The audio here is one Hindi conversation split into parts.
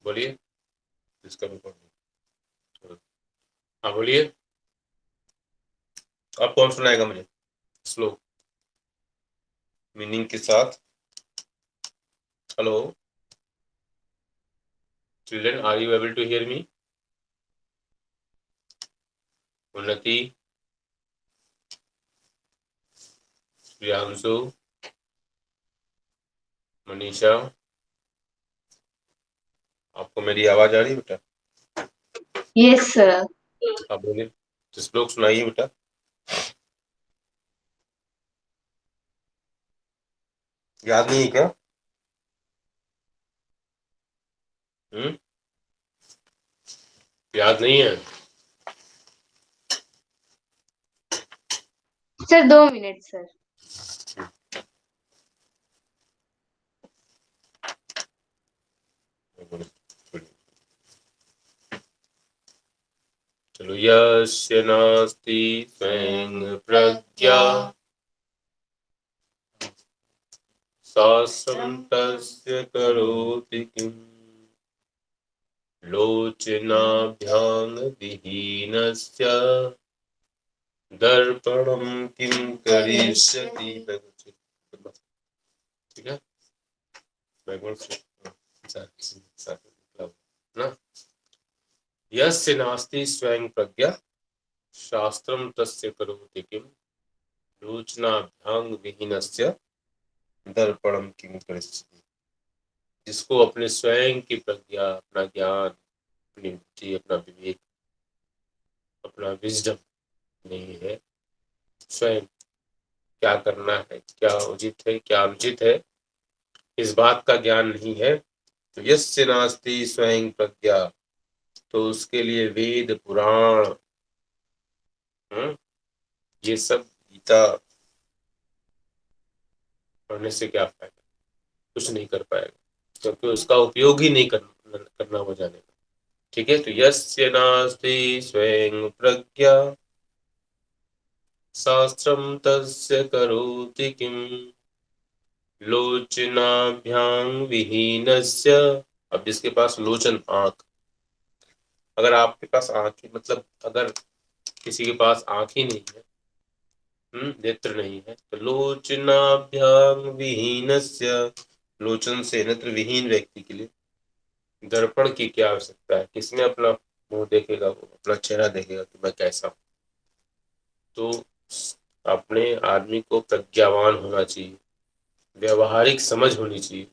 बोलिए, इसका रिकॉर्ड। हाँ बोलिए, अब कौन सुनाएगा मुझे श्लोक मीनिंग के साथ? Hello children, are you able to hear me? Unnati, Priyanshu, Manisha, आपको मेरी आवाज आ रही है बेटा? Yes sir. आप बोलिए, तो श्लोक सुनाइए बेटा। याद नहीं है क्या? याद नहीं है? Sir 2 minute sir. चलो, यस्य नास्ति स्वयं प्रज्ञा शास्त्रं तस्य करोति किम् लोचनाभ्यां विहीनस्य दर्पणं किं करिष्यति। ठीक है, ना? यस्य नास्ति स्वयं प्रज्ञा शास्त्रं तस्य करोति किम् लोचनाभ्यां विहीनस्य दर्पणं किं करिष्यति। जिसको अपने स्वयं की प्रज्ञा, अपना ज्ञान, अपनी बुद्धि, अपना विवेक, अपना विजडम नहीं है, स्वयं क्या करना है, क्या उचित है, क्या अनुचित है, इस बात का ज्ञान नहीं है, तो यस्य नास्ति स्वयं प्रज्ञा, तो उसके लिए वेद पुराण ये सब गीता पढ़ने से क्या फायदा? कुछ नहीं कर पाएगा, क्योंकि उसका उपयोग ही नहीं करना वो जानेगा। ठीक है, तो यस्य नास्ति स्वयं प्रज्ञा शास्त्रं तस्य करोति किम् लोचनाभ्यां विहीनस्य। अब जिसके पास लोचन, आंख, अगर आपके पास आंख ही, मतलब अगर किसी के पास आंख ही नहीं है, नेत्र नहीं है, तो लोचनाभ्यां विहीनस्य, लोचन से नेत्र विहीन व्यक्ति के लिए दर्पण की क्या आवश्यकता है? किसमें अपना मुंह देखेगा, वो अपना चेहरा देखेगा कि मैं कैसा हूं? तो अपने आदमी को प्रज्ञावान होना चाहिए, व्यवहारिक समझ होनी चाहिए,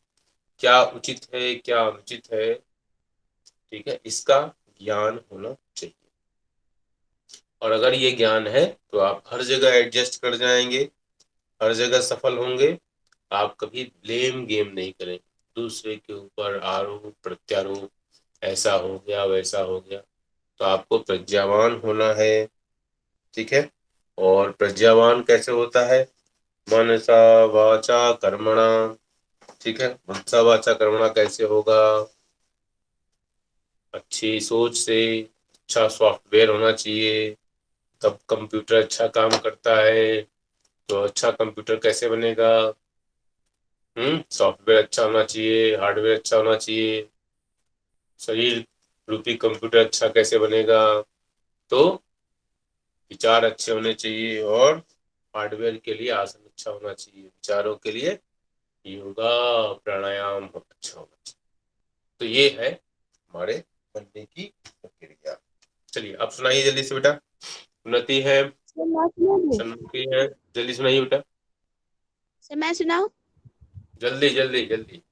क्या उचित है क्या अनुचित है, ठीक है, इसका ज्ञान होना चाहिए। और अगर ये ज्ञान है तो आप हर जगह एडजस्ट कर जाएंगे, हर जगह सफल होंगे। आप कभी ब्लेम गेम नहीं करेंगे, दूसरे के ऊपर आरोप प्रत्यारोप, ऐसा हो गया वैसा हो गया। तो आपको प्रज्ञावान होना है, ठीक है। और प्रज्ञावान कैसे होता है? मनसा वाचा कर्मणा, ठीक है। मनसा वाचा कर्मणा कैसे होगा? अच्छी सोच से, अच्छा सॉफ्टवेयर होना चाहिए, तब कंप्यूटर अच्छा काम करता है। तो अच्छा कंप्यूटर कैसे बनेगा? सॉफ्टवेयर अच्छा होना चाहिए, हार्डवेयर अच्छा होना चाहिए। शरीर रूपी कंप्यूटर अच्छा कैसे बनेगा? तो विचार अच्छे होने चाहिए, और हार्डवेयर के लिए आसन अच्छा होना चाहिए, विचारों के लिए योगा प्राणायाम अच्छा होना चाहिए। तो ये है हमारे बनने की प्रक्रिया। चलिए अब सुनाइए जल्दी से बेटा। उन्नति है, सर मैं सुना दूं? सन्मुखी है, जल्दी सुनाइए बेटा, सर मैं सुनाऊं? जल्दी जल्दी जल्दी।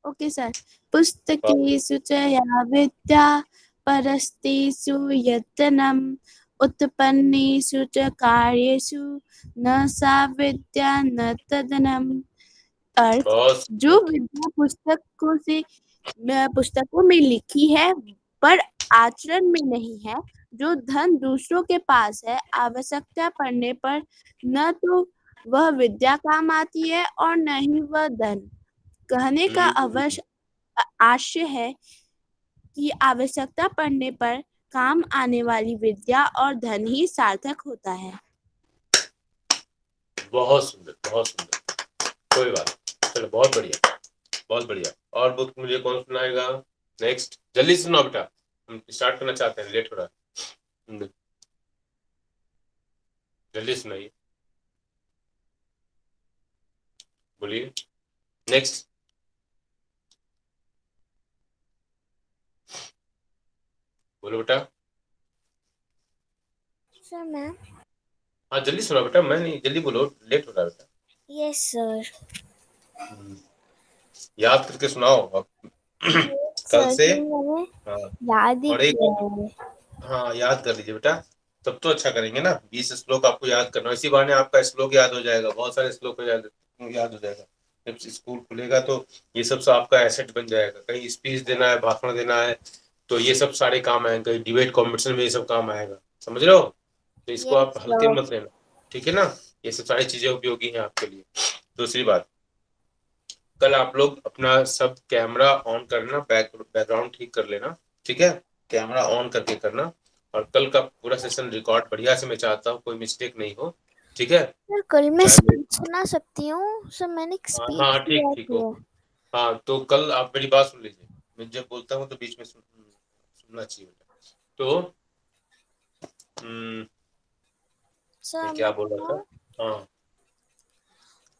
Okay sir. पुस्तकेषु च या विद्या परस्तेषु यत्नम् उत्पन्नेषु च कार्येषु न सा विद्या न तदनम्। अर्थ, बहुत जो सुंदर। विद्या पुस्तकों में लिखी है पर आचरण में नहीं है, जो धन दूसरों के पास है, आवश्यकता पड़ने पर न तो वह विद्या काम आती है और न ही वह धन। कहने का आशय है कि आवश्यकता पड़ने पर काम आने वाली विद्या और धन ही सार्थक होता है। बहुत सुंदर बहुत सुंदर, कोई बात नहीं। चलो बहुत बढ़िया बहुत बढ़िया। और बुक मुझे कौन सुनाएगा? नेक्स्ट, जल्दी सुनो बेटा, हम स्टार्ट करना चाहते हैं, लेट हो रहा है, जल्दी सुनाइए, बोलिए। नेक्स्ट, बोलो बेटा। सर मैं हाँ जल्दी सुनो बेटा, मैं नहीं, जल्दी बोलो, लेट हो रहा है बेटा। Yes sir. याद करके सुनाओ अब। कल सर से जी मैंने हाँ, याद ही और एक किया है। हाँ याद कर लीजिए बेटा, तब तो अच्छा करेंगे ना। 20 श्लोक आपको याद करना, इसी बहाने आपका श्लोक याद हो जाएगा, बहुत सारे श्लोक याद हो जाएगा। जब स्कूल खुलेगा तो ये सब आपका एसेट बन जाएगा, कहीं स्पीच देना है, भाषण देना है, तो ये सब सारे काम आएंगे, कहीं डिबेट कॉम्पिटिशन में ये सब काम आएगा, समझ रहे हो? तो इसको आप यस हल्के सर। मत लेना, ठीक है ना? ये सब सारी चीजें उपयोगी हैं आपके लिए। दूसरी बात, कल आप लोग अपना सब कैमरा ऑन करना, बैकग्राउंड ठीक कर लेना, ठीक है? कैमरा ऑन करके करना, और कल का पूरा सेशन रिकॉर्ड बढ़िया से मैं चाहता हूँ, कोई मिस्टेक नहीं हो, ठीक है? सर कल मैं टाइम वेस्ट, स्पीच सुना सकती हूँ? सर मैंने एक हाँ स्पीच हाँ, ठीक दिया ठीक, थी। ओके। हाँ तो कल आप मेरी बात सुन लीजिए, मैं जब बोलता हूँ तो बीच में सुनना चाहिए बेटा। तो मैं सर क्या मैं बोल रहा सुनाऊं? था? हाँ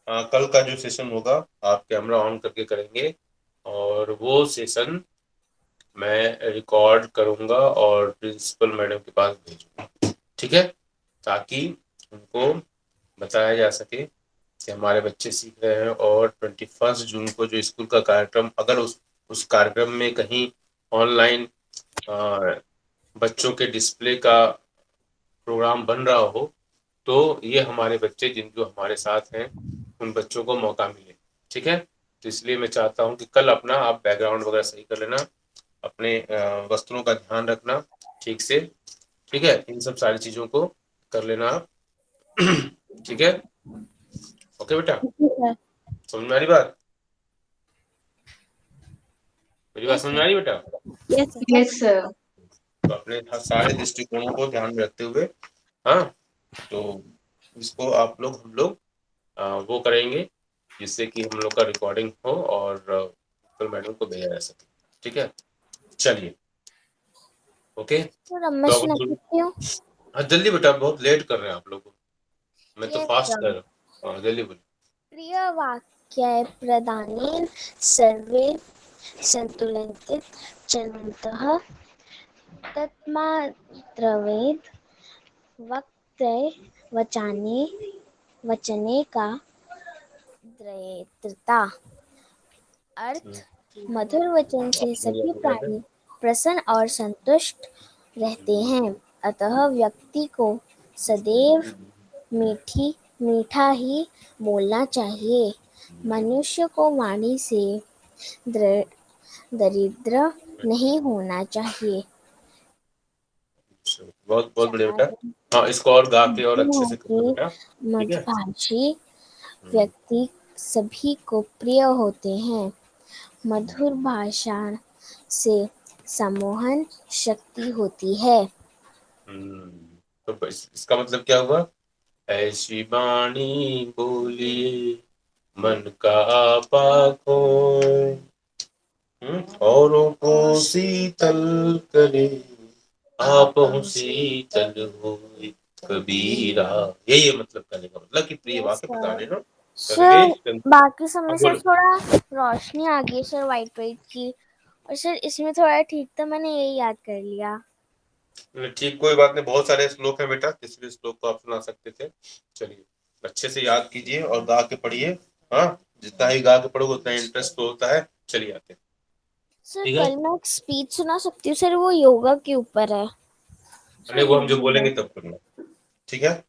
हाँ, कल का जो सेशन होगा आप कैमरा ऑन करके करेंगे, और वो सेशन मैं रिकॉर्ड करूंगा और प्रिंसिपल मैडम के पास भेजूंगा, ठीक है? ताकि उनको बताया जा सके कि हमारे बच्चे सीख रहे हैं, और 21 जून को जो स्कूल का कार्यक्रम, अगर उस कार्यक्रम में कहीं ऑनलाइन बच्चों के डिस्प्ले का प्रोग्राम बन रहा हो, तो ये हमारे बच्चे जिन जो हमारे साथ हैं उन बच्चों को मौका मिले, ठीक है? तो इसलिए मैं चाहता हूँ कि कल अपना आप बैकग्राउंड वगैरह सही कर लेना, अपने वस्त्रों का ध्यान रखना ठीक से, ठीक है? इन सब सारी चीजों को कर लेना आप। ठीक है, ओके बेटा, सर। समझ में आ रही बात? मेरी बात यस समझ में सर। आ रही बेटा? Yes sir. Yes, sir. तो अपने सारे दृष्टिकोणों को ध्यान में रखते हुए, हाँ, तो इसको आप लोग हम लोग वो करेंगे, जिससे कि हम लोग का रिकॉर्डिंग हो और प्रिंसिपल मैडम को भेजा जा सके, ठीक है? चलिए, ओके। सर अब मैं तो सुना अब सकती हूँ? हाँ जल्दी बेटा, बहुत लेट कर रहे हैं आप लोग, मैं तो यस फास्ट कर सर। रहा हूँ, हाँ जल्दी बोलिए। प्रिय वाक्य प्रदानेन सर्वे संतुलित चलन्तः तन्मात्रवेद वक्ते वचने वचने का द्रयता। अर्थ, मधुर वचन से सभी प्राणी प्रसन्न और संतुष्ट रहते हैं, अतः व्यक्ति को सदैव मीठा ही बोलना चाहिए। मनुष्य को वाणी से दरिद्र नहीं होना चाहिए। बहुत बहुत बढ़िया बेटा, चार हाँ इसको और गा के और अच्छे से करना के बेटा, ठीक है? मधुभाषी व्यक्ति सभी को प्रिय होते हैं। मधुर भाषा से सम्मोहन शक्ति होती है। तो इसका मतलब क्या हुआ? ऐसी वाणी बोलिए मन का आपा खोए, औरों को शीतल करे, आप हो शीतल होए कबीरा। यही मतलब कहने का मतलब कि प्रिय यस वाक्य सर। प्रदान है, सर सर्वे। बाकी सब में अब सर बोलो, थोड़ा रोशनी आ गई सर वाइट वाइट की, और सर इसमें थोड़ा ठीक था, मैंने यही याद कर लिया। ठीक, कोई बात नहीं, बहुत सारे श्लोक हैं बेटा, किसी भी श्लोक को आप सुना सकते थे। चलिए, अच्छे से याद कीजिए और गा के पढ़िए, हाँ, जितना ही गा के पढ़ोगे उतना इंटरेस्ट तो होता है। चलिए आते हैं, सर ठीक है? कल मैं एक स्पीच सुना सकती हूँ सर, वो योगा के ऊपर है। नहीं, सर वो हम जो बोलेंगे तब करना, ठीक है?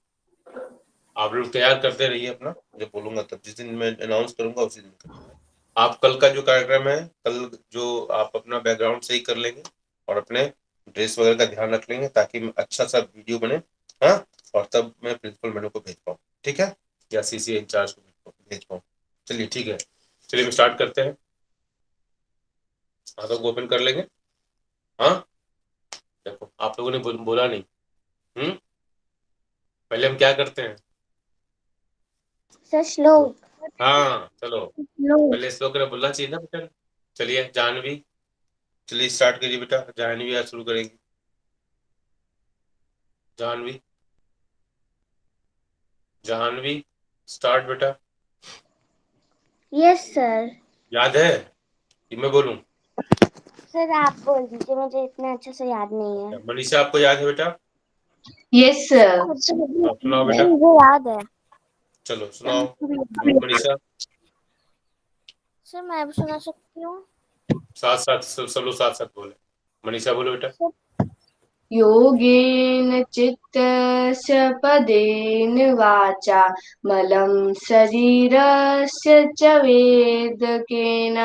आप लोग तैयार करते रहिए अपना, जब बोलूंगा तब, जिस दिन मैं अनाउंस करूंगा उसी दिन करना। आप कल का जो कार्यक्रम है, कल जो आप अपना बैकग्राउंड सही कर लेंगे और अपने ड्रेस वगैरह का ध्यान रख लेंगे, ताकि अच्छा सा वीडियो बने, हाँ, और तब मैं प्रिंसिपल मैडम को भेज पाऊँ, ठीक है? या सीसी इंचार्ज को भेज पाऊँ। चलिए ठीक है, चलिए हम स्टार्ट करते हैं, हाथों को ओपन कर लेंगे, हाँ। देखो आप लोगों ने बोला नहीं, पहले हम क्या करते हैं? सर श्लोक। हाँ चलो, पहले श्लोक बोलना चाहिए ना बेटा। चलिए, जानवी चलिए स्टार्ट करिए बेटा। जाह्नवी आज शुरू करेंगे। जाह्नवी, जाह्नवी स्टार्ट बेटा। Yes sir. याद है कि मैं बोलूं? सर आप बोल दीजिए, मुझे इतना अच्छे से याद नहीं है। मनीषा आपको याद है बेटा? Yes, sir. आप सुनाओ बेटा। मुझे याद है। चलो सुनाओ मनीषा। सर मैं भी सुना सकती हूँ? साथ साथ सब लोग साथ साथ बोले। मनीषा बोलो बेटा। योगेन चित्तस्य पदेन वाचा मलं शरीरस्य च वेदकेन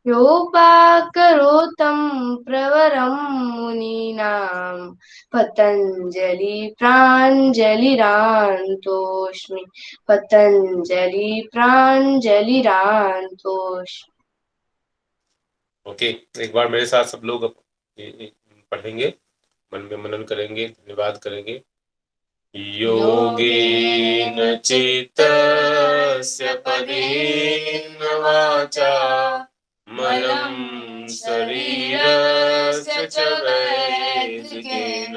योपाकरोतं प्रवरं मुनीनां पतञ्जलि प्राञ्जलिरान्तोऽस्मि पतञ्जलि प्राञ्जलिरान्तोऽस्मि। ओके, एक बार मेरे साथ सब लोग पढ़ेंगे, मन में मनन करेंगे, धन्यवाद करेंगे। योगेन चित्तस्य पदेन वाचा मलं शरीरस्य च वैदिकेन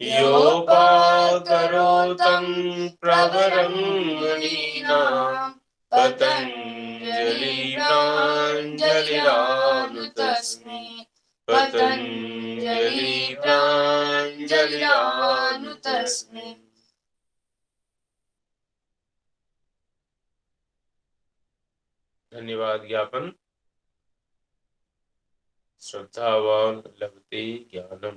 योपाकरोतं प्रवरं मुनीनां पतञ्जलि प्राञ्जलिरानुतस्मै पतञ्जलि प्राञ्जलिरानुतस्मै। धन्यवाद ज्ञापन। श्रद्धावान लभते ज्ञानम,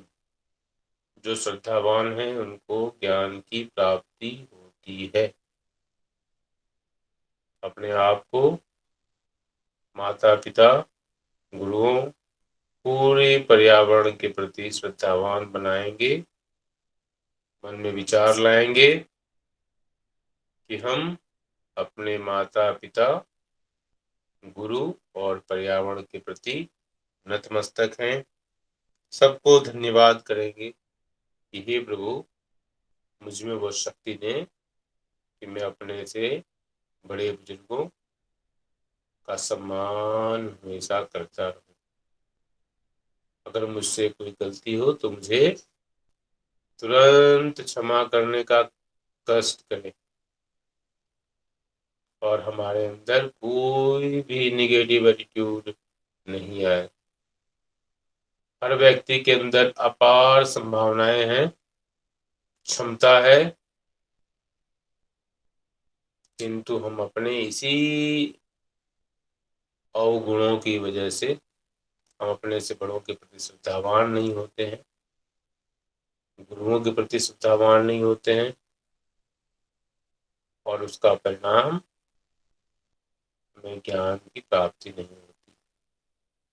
जो श्रद्धावान है उनको ज्ञान की प्राप्ति होती है। अपने आप को माता पिता, गुरुओं, पूरे पर्यावरण के प्रति श्रद्धावान बनाएंगे। मन में विचार लाएंगे कि हम अपने माता पिता, गुरु और पर्यावरण के प्रति नतमस्तक हैं। सबको धन्यवाद करेंगे कि हे प्रभु, मुझ में वो शक्ति दें कि मैं अपने से बड़े बुजुर्गों का सम्मान हमेशा करता रहूं। अगर मुझसे कोई गलती हो तो मुझे तुरंत क्षमा करने का कष्ट करें और हमारे अंदर कोई भी निगेटिव एटीट्यूड नहीं आए। हर व्यक्ति के अंदर अपार संभावनाएं हैं, क्षमता है, किंतु हम अपने इसी अवगुणों की वजह से हम अपने से बड़ों के प्रति श्रद्धावान नहीं होते हैं, गुरुओं के प्रति श्रद्धावान नहीं होते हैं और उसका परिणाम हमें ज्ञान की प्राप्ति नहीं होती।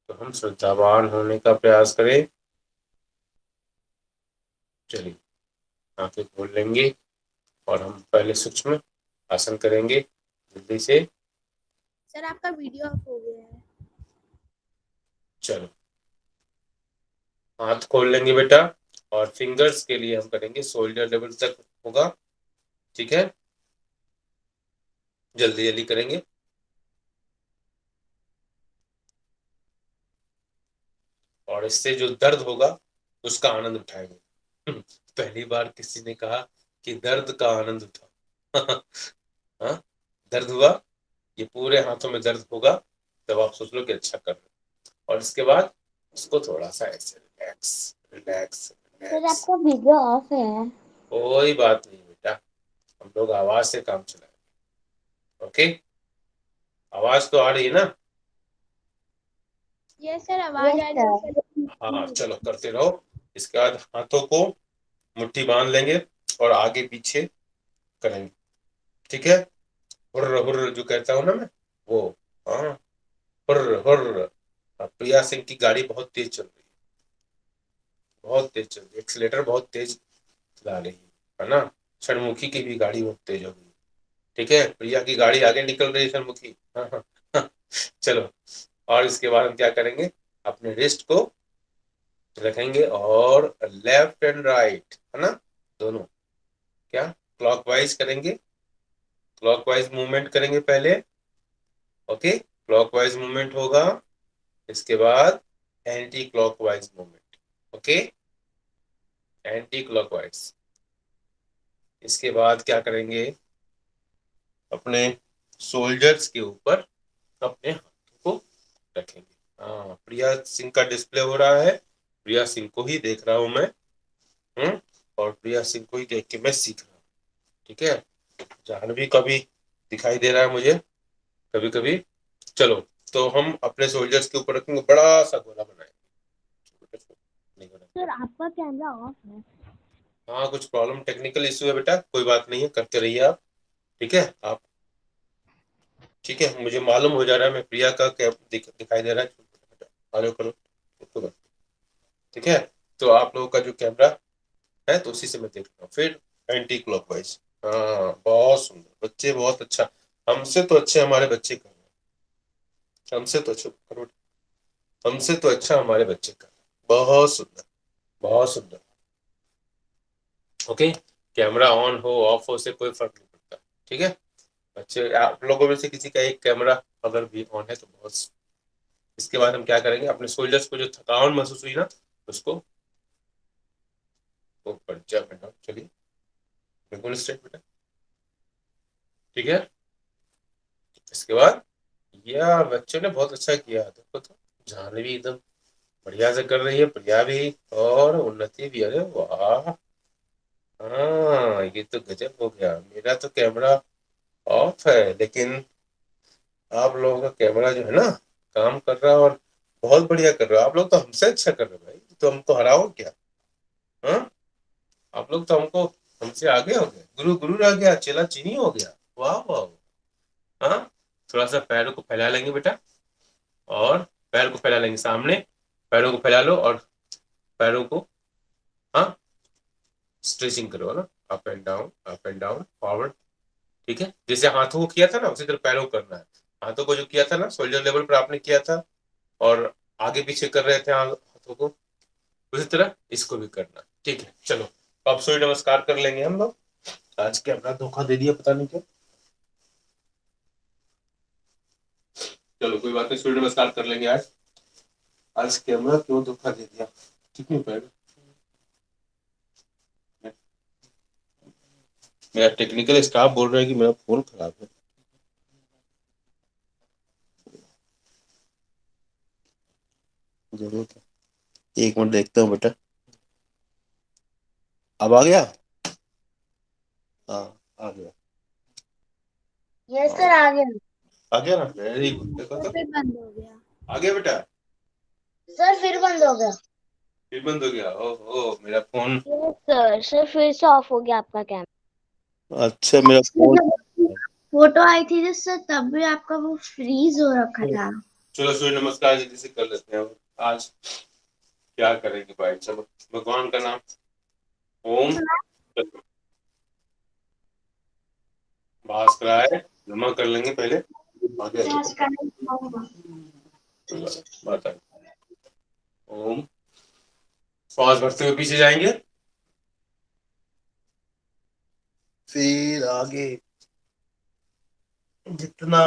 तो हम श्रद्धावान होने का प्रयास करें। चलिए आंखें खोल लेंगे और हम पहले सूक्ष्म आसन करेंगे जल्दी से। सर आपका वीडियो ऑफ हो गया है। चलो हाथ खोल लेंगे बेटा और फिंगर्स के लिए हम करेंगे शोल्डर लेवल तक होगा, ठीक है? जल्दी जल्दी करेंगे। और इससे जो दर्द होगा उसका आनंद उठाएंगे। पहली बार किसी ने कहा कि दर्द का आनंद उठाओ। हाँ, दर्द हुआ, ये पूरे हाथों में दर्द होगा, तब आप सोच लो कि अच्छा कर रहे हो। और इसके बाद उसको थोड़ा सा ऐसे रिलैक्स रिलैक्स सर रिलैक्स। आपका वीडियो ऑफ है। कोई बात नहीं बेटा, हम लोग आवाज से काम चलाएंगे। ओके, आवाज तो आ रही है ना? यस सर, आवाज आ रही है। हाँ चलो करते रहो। इसके बाद हाथों को मुट्ठी बांध लेंगे और आगे पीछे करेंगे, ठीक है? हुर्र हुर्र जो कहता हूँ ना मैं, वो। हाँ, हुर्र हुर्र। प्रिया सिंह की गाड़ी बहुत तेज चल रही है, बहुत तेज चल रही है, एक्सीलेटर बहुत तेज चला रही है ना? षणमुखी की भी गाड़ी बहुत तेज हो गई, ठीक है? प्रिया की गाड़ी आगे निकल रही है, षणमुखी। हाँ हाँ हाँ। चलो, और इसके बाद हम क्या करेंगे, अपने रिस्ट को रखेंगे और लेफ्ट एंड राइट, है ना, दोनों क्या क्लॉकवाइज करेंगे, क्लॉकवाइज मूवमेंट करेंगे पहले। ओके, क्लॉकवाइज मूवमेंट होगा, इसके बाद anti clockwise movement, okay, anti clockwise. इसके बाद क्या करेंगे, अपने सोल्जर्स के ऊपर अपने हाथों को रखेंगे। हाँ, प्रिया सिंह का डिस्प्ले हो रहा है, प्रिया सिंह को ही देख रहा हूं मैं, और प्रिया सिंह को ही देख के मैं सीख रहा हूँ, ठीक है। जानवी का भी दिखाई दे रहा है मुझे कभी कभी। चलो, तो हम अपने सोल्जर्स के ऊपर रखेंगे, बड़ा सा गोला बनाएंगे। सर आपका कैमरा ऑफ है। हाँ, कुछ प्रॉब्लम, टेक्निकल इश्यू है बेटा, कोई बात नहीं है, करते रहिए आप, ठीक है। आप ठीक है, मुझे मालूम हो जा रहा है, मैं प्रिया का क्या दिखाई दे रहा है, फॉलो करो, ठीक है। तो आप लोगों का जो कैमरा है तो उसी से मैं देख रहा हूँ। फिर एंटी क्लॉकवाइज, हाँ बहुत सुंदर बच्चे, बहुत अच्छा, हमसे तो अच्छे हमारे बच्चे कर रहे हैं, हमसे तो अच्छा करो, हमसे तो अच्छा हमारे बच्चे कर रहे हैं, बहुत सुंदर, बहुत सुंदर। ओके, कैमरा ऑन हो ऑफ हो से कोई फर्क नहीं पड़ता, ठीक है। बच्चे, आप लोगों में से किसी का एक कैमरा अगर भी ऑन है तो बहुत। इसके बाद हम क्या करेंगे, अपने सोल्जर्स को जो थकान महसूस हुई ना उसको ऊपर चलिए, बिल्कुल स्ट्रेट बेटा, ठीक है। इसके बाद यह बच्चों ने बहुत अच्छा किया, देखो तो जानवी एकदम बढ़िया से कर रही है, प्रिया भी और उन्नति भी, अरे वाह, हाँ ये तो गजब हो गया। मेरा तो कैमरा ऑफ है, लेकिन आप लोगों का कैमरा जो है ना काम कर रहा है, और बहुत बढ़िया कर रहे हो आप लोग, तो हमसे अच्छा कर रहे हो भाई, तो हमको हराओ क्या? हाँ, आप लोग तो हमको, हमसे आगे हो गए, गुरु गुरु रह गया, चेला चीनी हो गया, वाह वाह। हाँ, थोड़ा सा पैरों को फैला लेंगे बेटा, और पैर को फैला लेंगे सामने, पैरों को फैला लो, और पैरों को, हाँ, स्ट्रेचिंग करो ना, अप एंड डाउन फॉरवर्ड, ठीक है। जैसे हाथों को किया था ना उसी तरह पैरों को करना है। हाथों को जो किया था ना शोल्डर लेवल पर आपने किया था, और आगे पीछे कर रहे थे हाथों को, उसी तरह इसको भी करना, ठीक है। चलो, अब सूर्य नमस्कार कर लेंगे हम लोग। आज कैमरा धोखा दे दिया, पता नहीं क्यों। चलो कोई बात नहीं, सूर्य नमस्कार कर लेंगे आज। आज कैमरा क्यों धोखा दे दिया, ठीक नहीं पैर, मेरा टेक्निकल स्टाफ बोल रहा है कि मेरा फोन खराब है। जरूर, एक मिनट देखता हूँ बेटा, अब आ गया, हाँ आ गया, यस सर आ गया। आ गया ना, वेरी गुड, देखो तो फिर बंद हो गया। आ गया बेटा, सर फिर बंद हो गया। फिर बंद हो गया, ओहो मेरा फोन, यस सर, सर फिर से ऑफ हो गया आपका कैमरा। अच्छा मेरा फोन, फोटो आई थी जिससे तब भी आपका वो फ्रीज हो रखा था। चलो सूर्य नमस्कार जल्दी से कर लेते हैं। आज क्या करेंगे भाई, चलो भगवान का नाम ओम भास्कराय नमः कर लेंगे पहले, आगे बात है। ओम, श्वास भरते हुए पीछे जाएंगे, फिर आगे जितना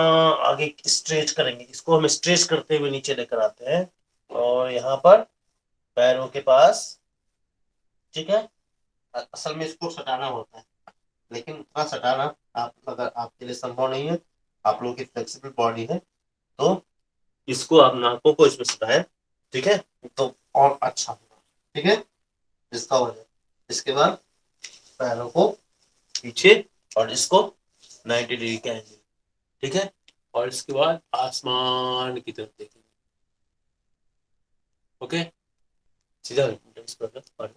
आगे स्ट्रेच करेंगे, इसको हम स्ट्रेच करते हुए नीचे लेकर आते हैं, और यहाँ पर पैरों के पास, ठीक है। असल में इसको सटाना होता है, लेकिन इतना सटाना आप अगर आपके लिए संभव नहीं है, आप लोगों की फ्लेक्सिबल बॉडी है, तो इसको आप नाकों को इसमें सटाएं, ठीक है, तो और अच्छा होगा, ठीक है। इसका हो जाए, इसके बाद पैरों को पीछे, और इसको 90 डिग्री के एंगल, ठीक है, और इसके बाद आसमान की तरफ देखेंगे, ओके, सीधा इस पर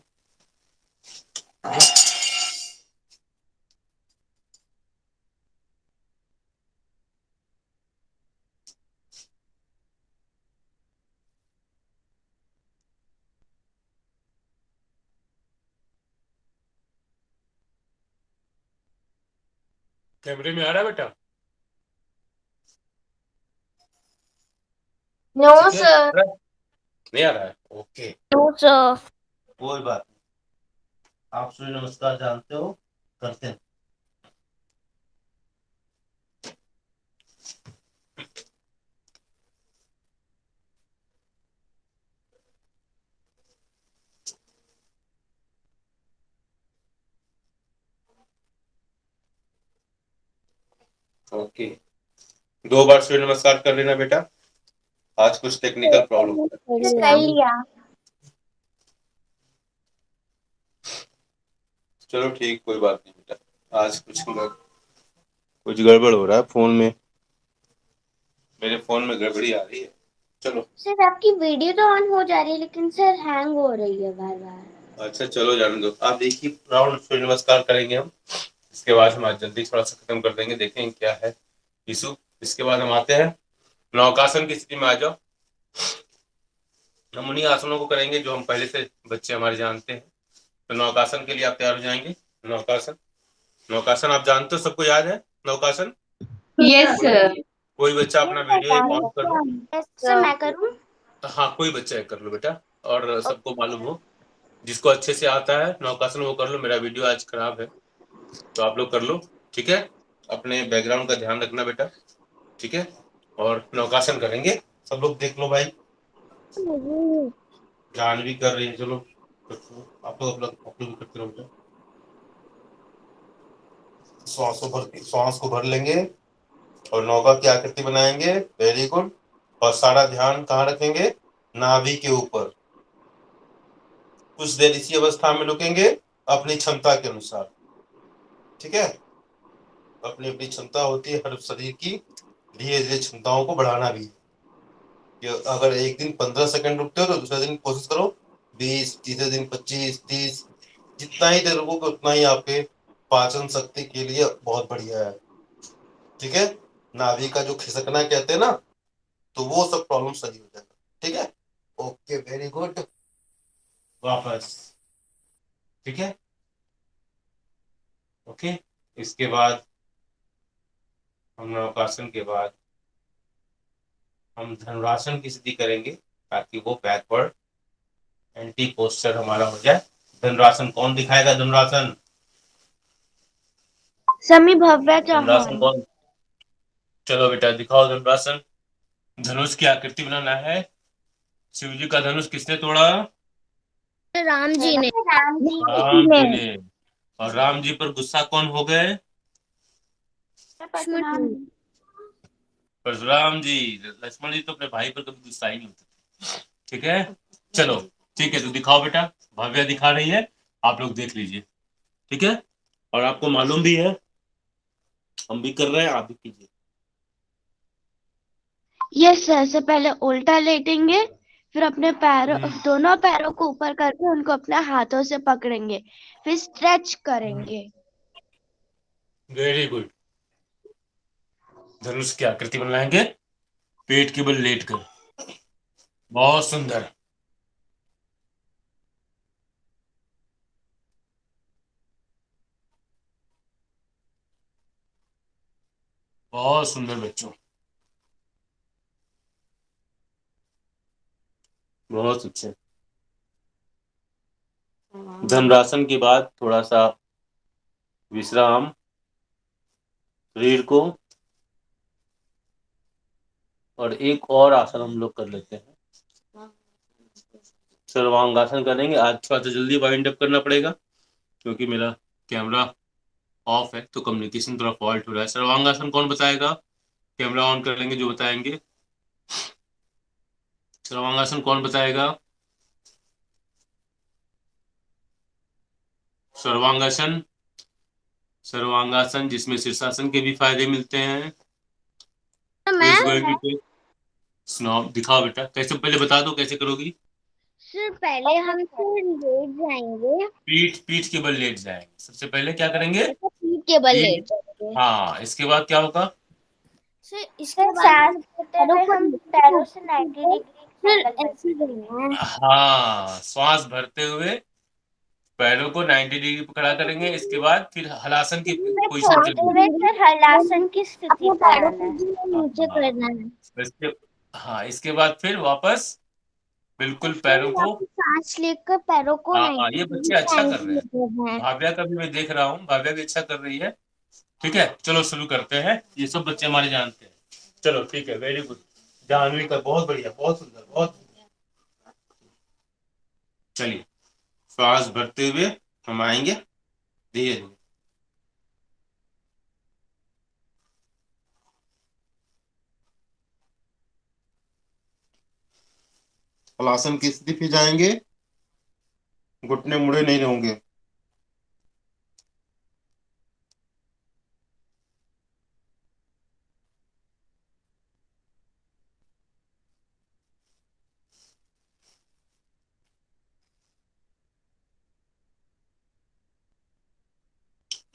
कैमरे में आ रहा है बेटा, नो ठीक है, सर। नहीं आ रहा है, ओके, नो सर। कोई बात नहीं, आप सूर्य नमस्कार जानते हो, करते हैं। ओके, 2 बार सूर्य नमस्कार कर लेना बेटा, आज कुछ टेक्निकल प्रॉब्लम है। कर लिया। चलो ठीक, कोई बात नहीं बेटा, आज कुछ गड़बड़ हो रहा है फोन में, मेरे फोन में गड़बड़ी आ रही है। चलो सर आपकी वीडियो तो ऑन हो जा रही है लेकिन सर हैंग हो रही है बार बार। अच्छा चलो जाने दो, आप एक ही राउंड सूर्य नमस्कार करेंगे हम, इसके बाद हम आज जल्दी थोड़ा सा खत्म कर देंगे, देखेंगे क्या है इशू। इसके बाद हम आते हैं नौकासन की स्थिति में, आ जाओ। हम उन्हीं आसनों को करेंगे जो हम पहले से बच्चे हमारे जानते हैं। तो नौकासन के लिए आप तैयार हो जाएंगे। नौकासन, नौकासन आप जानते हो, सबको याद है नौकासन? Yes sir. कोई बच्चा अपना वीडियो एक ऑन कर लो। सर मैं करूं? हाँ कोई बच्चा एक कर लो बेटा, और सबको मालूम हो, जिसको अच्छे से आता है नौकासन वो कर लो। मेरा वीडियो आज खराब है तो आप लोग कर लो, ठीक है? अपने बैकग्राउंड का ध्यान रखना बेटा, ठीक है? और नौकासन करेंगे, सब लोग देख लो भाई। जान भी कर रही है, चलो आप लोग भी करते रहो बेटा। श्वास को भर लेंगे और नौका की आकृति बनाएंगे, वेरी गुड। और सारा ध्यान कहाँ रखेंगे? नाभि के ऊपर। कुछ देर इसी अवस्था में रुकेंगे अपनी क्षमता के अनुसार, ठीक है? अपनी अपनी क्षमता होती है हर शरीर की, धीरे धीरे क्षमताओं को बढ़ाना भी है। अगर एक दिन 15 सेकंड रुकते हो तो दूसरे दिन कोशिश करो 20, तीसरे दिन 25, 30, जितना ही देर रुकोगे उतना ही आपके पाचन शक्ति के लिए बहुत बढ़िया है, ठीक है? नाभि का जो खिसकना कहते हैं ना, तो वो सब प्रॉब्लम सही हो जाएगा, ठीक है? ओके वेरी गुड, वापस, ठीक है? ओके, इसके बाद हम नौकासन के बाद हम धनुरासन की स्थिति करेंगे ताकि वो बैकवर्ड एंटी पोस्चर हमारा हो जाए। धनुरासन कौन दिखाएगा? धनुरासन, समी भव्या धनुरासन चौहान। कौन? चलो बेटा दिखाओ धनुरासन। धनुष की आकृति बनाना है। शिव जी का धनुष किसने तोड़ा? राम जी ने। राम जी ने। और राम जी पर गुस्सा कौन हो गए? परशुराम जी। लक्ष्मण जी तो अपने भाई पर कभी गुस्सा ही नहीं होते, ठीक है? चलो ठीक है, तो दिखाओ बेटा, भव्या दिखा रही है, आप लोग देख लीजिए, ठीक है? और आपको मालूम भी है, हम भी कर रहे हैं, आप भी कीजिए। यस सर, से पहले उल्टा लेटेंगे, फिर अपने पैरों दोनों पैरों को ऊपर करके उनको अपने हाथों से पकड़ेंगे, फिर स्ट्रेच करेंगे। Very good. धनुष की आकृति बनाएंगे पेट के बल लेट कर, बहुत सुंदर। बहुत सुंदर बच्चों, बहुत अच्छे। धनुरासन के बाद थोड़ा सा विश्राम, शरीर को, और एक और आसन हम लोग कर लेते हैं, सर्वांगासन करेंगे। आज थोड़ा सा जल्दी वाइंड अप करना पड़ेगा क्योंकि मेरा कैमरा ऑफ है तो कम्युनिकेशन थोड़ा फॉल्ट हो रहा है। सर्वांगासन कौन बताएगा? कैमरा ऑन कर लेंगे जो बताएंगे। सर्वांगासन कौन बताएगा? सर्वांगासन, सर्वांगासन जिसमें शीर्षासन के भी फायदे मिलते हैं। दिखाओ बेटा, कैसे, पहले बता दो कैसे करोगी? सर पहले हम फिर लेट जाएंगे, पीठ के बल लेट जाएंगे। सबसे पहले क्या करेंगे? पीठ के बल लेट पीठ, जाएंगे। हाँ। इसके बाद क्या होगा? सर इसके बाद पैरों हम पैरों से 90 डिग्री ऐसे करना है। हाँ, श्वास भरते हुए पैरों को 90 डिग्री पर खड़ा करेंगे। इसके बाद फिर हलासन की पोजीशन चलेगी। फिर हलासन की स्थिति अपने पैरों को बनाना है। भी नीचे करना है। इसके, हाँ, इसके बाद फिर वापस बिल्कुल पैरों को, सांस लेकर पैरों को हाँ ये बच्चे अच्छा कर रहे हैं। हैं। भाव्या का भी मैं देख रहा हूँ, भाव्या भी अच्छा कर रही है, ठीक है? चलो शुरू करते हैं, ये सब बच्चे हमारे जानते हैं। चलो ठीक है, वेरी गुड। जानवी का बहुत बढ़िया, बहुत सुंदर, बहुत बढ़िया। चलिए, श्वास भरते हुए हम आएंगे धीरे धीरे। हलासन की स्थिति पे जाएंगे, घुटने मुड़े नहीं होंगे।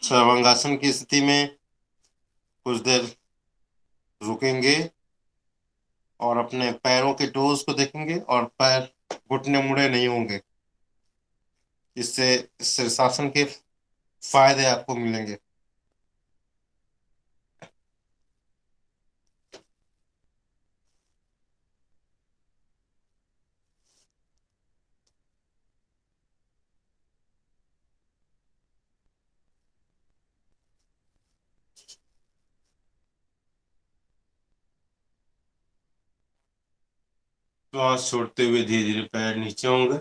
सर्वांगासन की स्थिति में कुछ देर रुकेंगे और अपने पैरों के टोज को देखेंगे और पैर घुटने मुड़े नहीं होंगे। इससे शीर्षासन के फायदे आपको मिलेंगे। श्वास छोड़ते हुए धीरे धीरे पैर नीचे होंगे।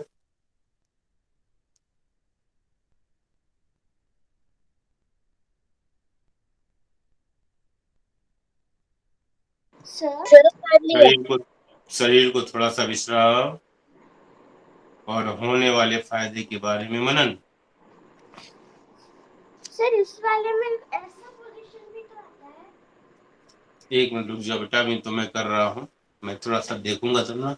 सर शरीर को थोड़ा सा विश्राम और होने वाले फायदे के बारे में मनन। सर इस वाले में ऐसा पोजीशन भी तो आता है। एक मिनट रुक जाओ बेटा, अभी तो मैं कर रहा हूँ, मैं थोड़ा सा देखूंगा तब ना।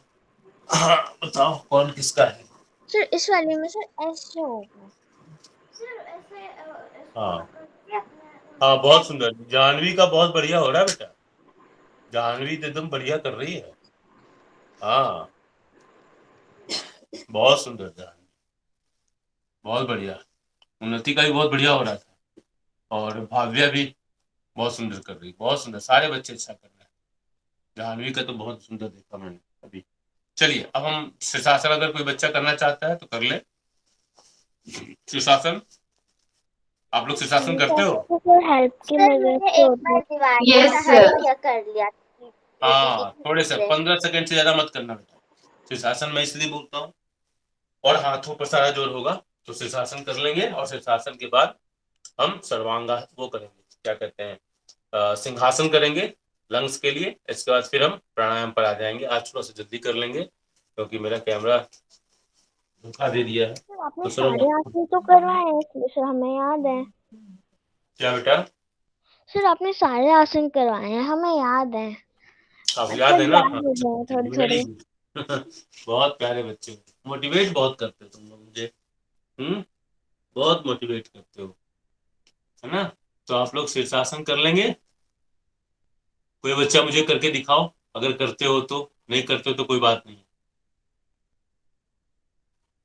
हाँ बताओ कौन किसका है। सर इस वाले में सर ऐसे होगा। सर ऐसे हाँ हाँ, बहुत सुंदर। जानवी का बहुत बढ़िया हो रहा है बेटा, जानवी तो एकदम बढ़िया कर रही है। हाँ बहुत सुंदर जानवी, बहुत बढ़िया। उन्नति का भी बहुत बढ़िया हो रहा था और भाव्या भी बहुत सुंदर कर रही, बहुत सुंदर। सारे बच्चे अच्छा कर रहे हैं। जानवी का तो बहुत सुंदर देखा मैंने अभी। चलिए अब हम शीर्षासन अगर कोई बच्चा करना चाहता है तो कर ले। शीर्षासन आप लोग शीर्षासन करते हो? हेल्प की मदद से एक बार दीवार के सहारे क्या कर लिया। हाँ थोड़े से 15 सेकंड से ज्यादा मत करना बेटा। शीर्षासन मैं इसलिए बोलता हूँ, और हाथों पर सारा जोर होगा तो शीर्षासन कर लेंगे और शीर्षासन के बाद हम सर्वांगा वो करेंगे, क्या कहते हैं, सिंहासन करेंगे लंग्स के लिए। इसके बाद फिर हम प्राणायाम पर आ जाएंगे। आज थोड़ा सा जल्दी कर लेंगे क्योंकि मेरा कैमरा धोखा दे दिया है। आपने सारे आसन तो करवाए हैं इसलिए सर हमें याद है। क्या बेटा? सर आपने सारे आसन करवाए हैं, हमें याद है। आप याद है ना? थोड़ी थोड़ी। बहुत प्यारे बच्चे, मोटिवेट बहुत करते हो तुम लोग मुझे। बहुत मोटिवेट करते हो, है ना? तो आप लोग शीर्षासन कर लेंगे। कोई बच्चा मुझे करके दिखाओ, अगर करते हो तो। नहीं करते हो तो कोई बात नहीं।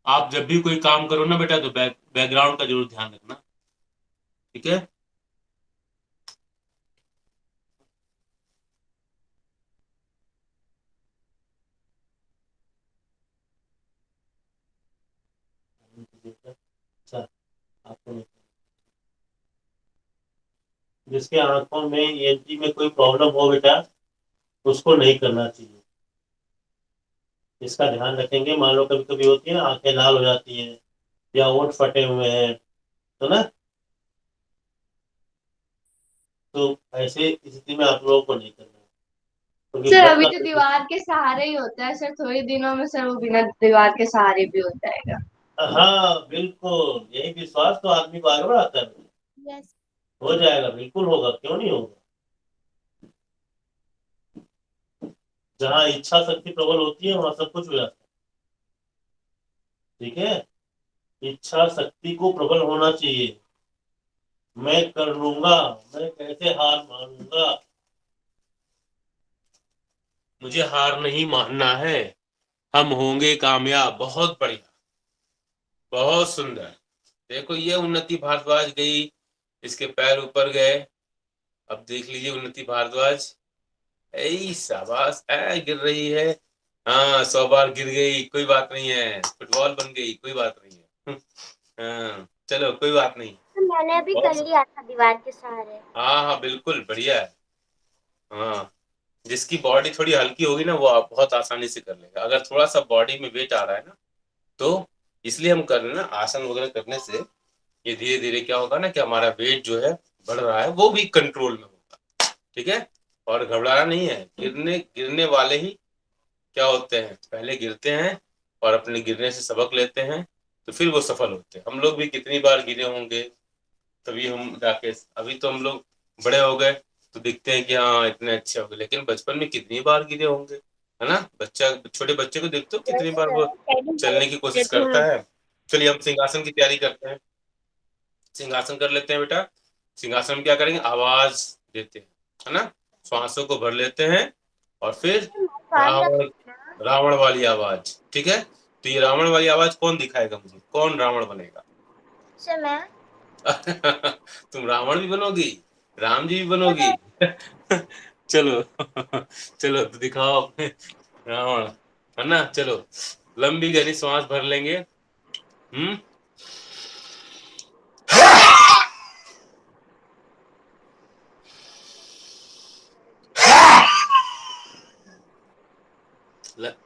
आप जब भी कोई काम करो ना बेटा तो बैकग्राउंड का जरूर ध्यान रखना, ठीक है? जिसके आंखों में ईएनटी में कोई प्रॉब्लम हो बेटा उसको नहीं करना चाहिए। इसका ध्यान रखेंगे। मान लो कभी कभी होती है ना, आंखें लाल हो जाती हैं या ओंठ फटे हुए हैं, तो ना, तो ऐसे स्थिति में आप लोगों को नहीं करना है। सर अभी तो दीवार के सहारे ही होता है सर, थोड़े दिनों में सर वो बिना दीवार के सहारे भी हो जाएगा। हाँ बिल्कुल, यही विश्वास तो आदमी को आगे बढ़ाता है। यस हो जाएगा, बिल्कुल होगा, क्यों नहीं होगा। जहाँ इच्छा शक्ति प्रबल होती है वहां सब कुछ हो जाता है, ठीक है? इच्छा शक्ति को प्रबल होना चाहिए। मैं कर लूंगा, मैं कैसे हार मानूंगा, मुझे हार नहीं मानना है, हम होंगे कामयाब। बहुत बढ़िया, बहुत सुंदर। देखो ये उन्नति भारद्वाज गई, इसके पैर ऊपर गए। अब देख लीजिए उन्नति भारद्वाज, ऐ शाबाश, गिर रही है। हाँ 100 बार गिर गई, कोई बात नहीं है, फुटबॉल बन गई, कोई बात नहीं है। हाँ चलो कोई बात नहीं। मैंने अभी कर लिया था दीवार के सहारे। हाँ हाँ बिल्कुल बढ़िया है। हाँ जिसकी बॉडी थोड़ी हल्की होगी ना वो आप बहुत आसानी से कर लेगा। अगर थोड़ा सा बॉडी में वेट आ रहा है ना, तो इसलिए हम कर रहे हैं ना, आसन वगैरह करने से ये धीरे धीरे क्या होगा ना कि हमारा वेट जो है बढ़ रहा है वो भी कंट्रोल में होगा, ठीक है? और घबराना नहीं है, गिरने वाले ही क्या होते हैं, पहले गिरते हैं और अपने गिरने से सबक लेते हैं, तो फिर वो सफल होते हैं। हम लोग भी कितनी बार गिरे होंगे, तभी हम जाके, अभी तो हम लोग बड़े हो गए तो दिखते हैं कि हाँ इतने अच्छे हो गए, लेकिन बचपन में कितनी बार गिरे होंगे, है ना। बच्चा, छोटे बच्चे को देखते हो कितनी बार वो चलने की कोशिश करता है। चलिए हम सिंहासन की तैयारी करते हैं। सिंहासन कर लेते हैं बेटा। सिंहासन में क्या करेंगे, आवाज देते हैं, है ना, श्वासों को भर लेते हैं और फिर रावण, रावण वाली आवाज। ठीक है, तो ये रावण वाली आवाज कौन दिखाएगा मुझे, कौन रावण बनेगा? सर मैं तुम रावण भी बनोगी, राम जी भी बनोगी। चलो चलो तो दिखाओ अपने रावण, है ना। चलो लंबी गहरी सांस भर लेंगे।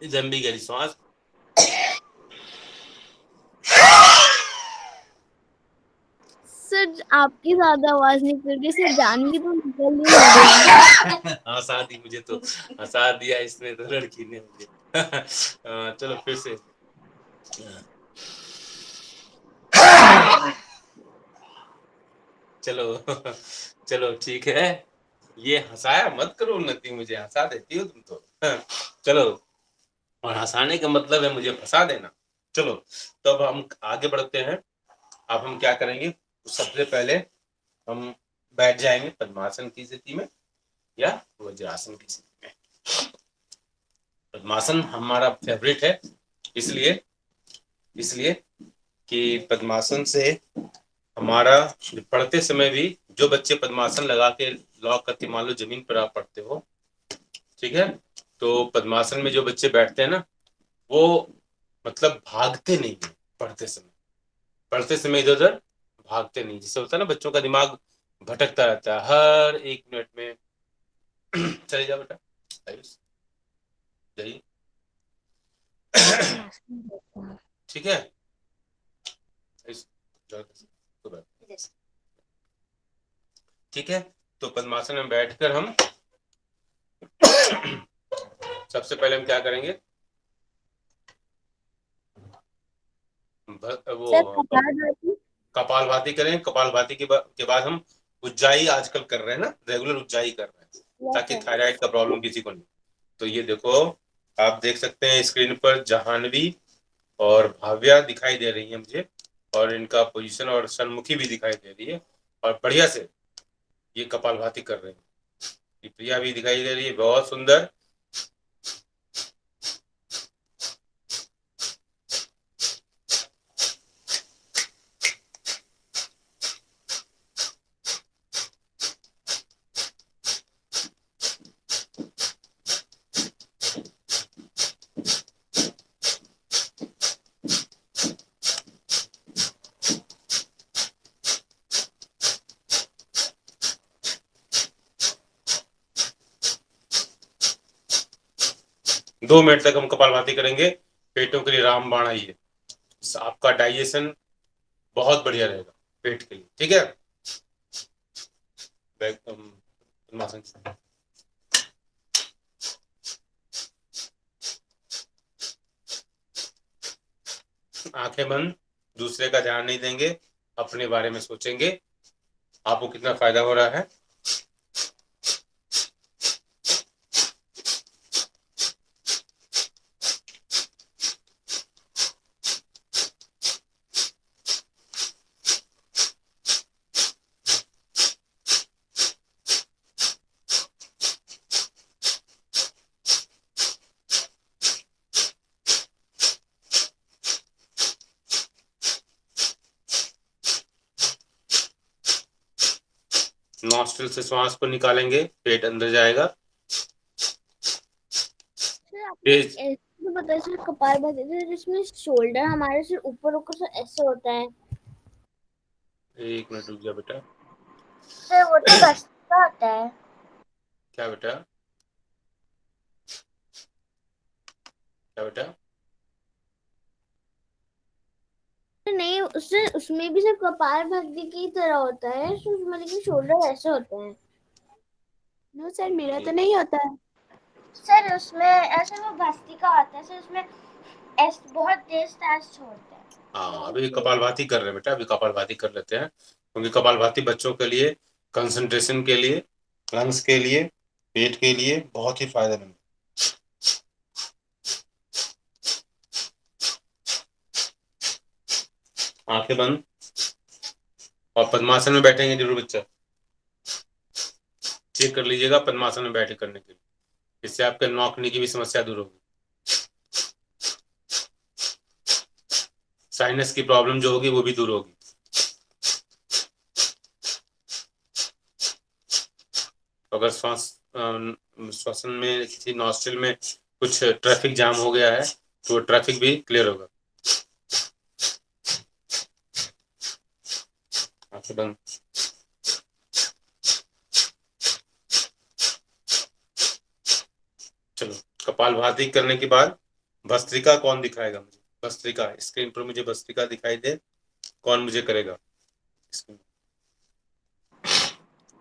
लंबी गहरी सांस। सर आपकी ज्यादा आवाज निकल रही है, सर जान भी तो निकल नहीं रही। हंसा दी मुझे, तो हंसा दिया इसने तो, लड़की ने मुझे। चलो फिर से। चलो चलो ठीक है, ये हंसाया मत करो उन्नति, मुझे हंसा देती हो तुम तो। चलो, और हंसाने का मतलब है मुझे फंसा देना। चलो तो अब हम आगे बढ़ते हैं। अब हम क्या करेंगे, सबसे पहले हम बैठ जाएंगे पद्मासन की स्थिति में या वज्रासन की स्थिति में। पद्मासन हमारा फेवरेट है, इसलिए इसलिए कि पद्मासन से हमारा पढ़ते समय भी, जो बच्चे पद्मासन लगा के लॉक करके मान लो जमीन पर आप पढ़ते हो, ठीक है, तो पद्मासन में जो बच्चे बैठते हैं ना, वो मतलब भागते नहीं है पढ़ते समय इधर उधर भागते नहीं। जिससे होता है ना बच्चों का दिमाग भटकता रहता है हर एक मिनट में। चले जाओ बेटा, जाइए। ठीक है, ठीक है, तो पद्मासन में बैठकर हम सबसे पहले हम क्या करेंगे, वो कपालभाति करें। कपालभाति के बाद हम उज्जाई आजकल कर रहे हैं ना, रेगुलर उज्जाई कर रहे हैं, ताकि थायराइड का प्रॉब्लम किसी को नहीं। तो ये देखो, आप देख सकते हैं स्क्रीन पर जाह्नवी और भाव्या दिखाई दे रही है मुझे, और इनका पोजीशन और सन्मुखी भी दिखाई दे रही है, और बढ़िया से ये कपालभाति कर रहे हैं। प्रिया भी दिखाई दे रही है, बहुत सुंदर। 2 मिनट तक हम कपालभाति करेंगे। पेटों के लिए रामबाण आइए, आपका डाइजेशन बहुत बढ़िया रहेगा पेट के लिए। ठीक है, आंखें बंद, दूसरे का ध्यान नहीं देंगे, अपने बारे में सोचेंगे आपको कितना फायदा हो रहा है। नॉस्ट्रिल से श्वास को निकालेंगे, पेट अंदर जाएगा। बताइए सर, कपालभाति जिसमें शोल्डर हमारे सिर ऊपर होकर सर ऐसे होता है। एक मिनट रुक जा बेटा। सर वो तो कष्ट का होता है। क्या बेटा, क्या बेटा? नहीं, उसमें भी सिर्फ कपालभाति की तरह होता है, उसमें लेकिन शोल्डर ऐसे होते हैं। नो सर, मेरा तो नहीं होता है। सर सर उसमें ऐसे वो भस्त्रिका होता है सर, उसमें बहुत तेज सांस छोड़ते हैं। हाँ, अभी कपालभाति कर रहे हैं बेटा, अभी कपालभाति कर लेते हैं, क्योंकि कपालभाति बच्चों के लिए कंसंट्रेशन के लिए, लंग्स के लिए, पेट के लिए बहुत ही फायदेमंद है। आंखें बंद और पद्मासन में बैठेंगे जरूर बच्चा, चेक कर लीजिएगा पद्मासन में बैठे करने के लिए, इससे आपके नौकनी की भी समस्या दूर होगी, साइनस की प्रॉब्लम जो होगी वो भी दूर होगी। अगर श्वसन में किसी नॉस्ट्रिल में कुछ ट्रैफिक जाम हो गया है तो ट्रैफिक भी क्लियर होगा। आंखें बंद। चलो, कपालभाति करने के बाद भस्त्रिका कौन दिखाएगा मुझे? भस्त्रिका स्क्रीन पर मुझे भस्त्रिका दिखाई दे, कौन मुझे करेगा?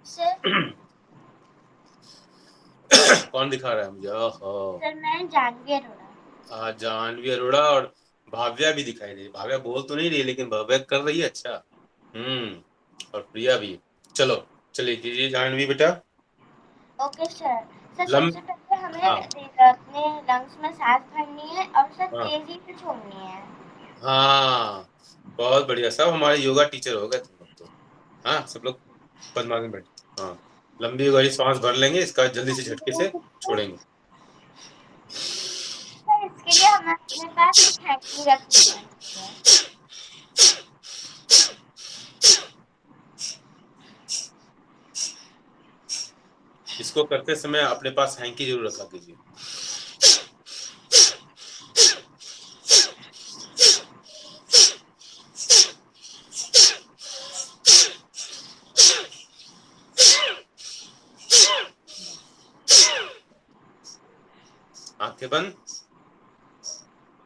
सर कौन दिखा रहा है मुझे? ओहो, सर मैं जानवी अरोड़ा। जानवी अरोड़ा और भाव्या भी दिखाई दे। भाव्या बोल तो नहीं रही लेकिन भाव्या कर रही है। अच्छा, और प्रिया भी। चलो चलिए कीजिए जानवी बेटा। Okay sir. सर लम सबसे पहले हमें हाँ अपने लंग्स में सांस भरनी है और सर हाँ तेजी से छोड़नी है। हाँ, बहुत बढ़िया, सब हमारे योगा टीचर हो गए तुम लोग तो। हाँ, सब लोग पद्मासन में बैठे। हाँ, लंबी गहरी सांस भर लेंगे, इसका जल्दी से झटके से छोड़ेंगे। सर इसके लिए हमें अपने पास एक हैंकी रखनी है। इसको करते समय अपने पास हैंकी जरूर रखा कीजिए। आंखें बंद।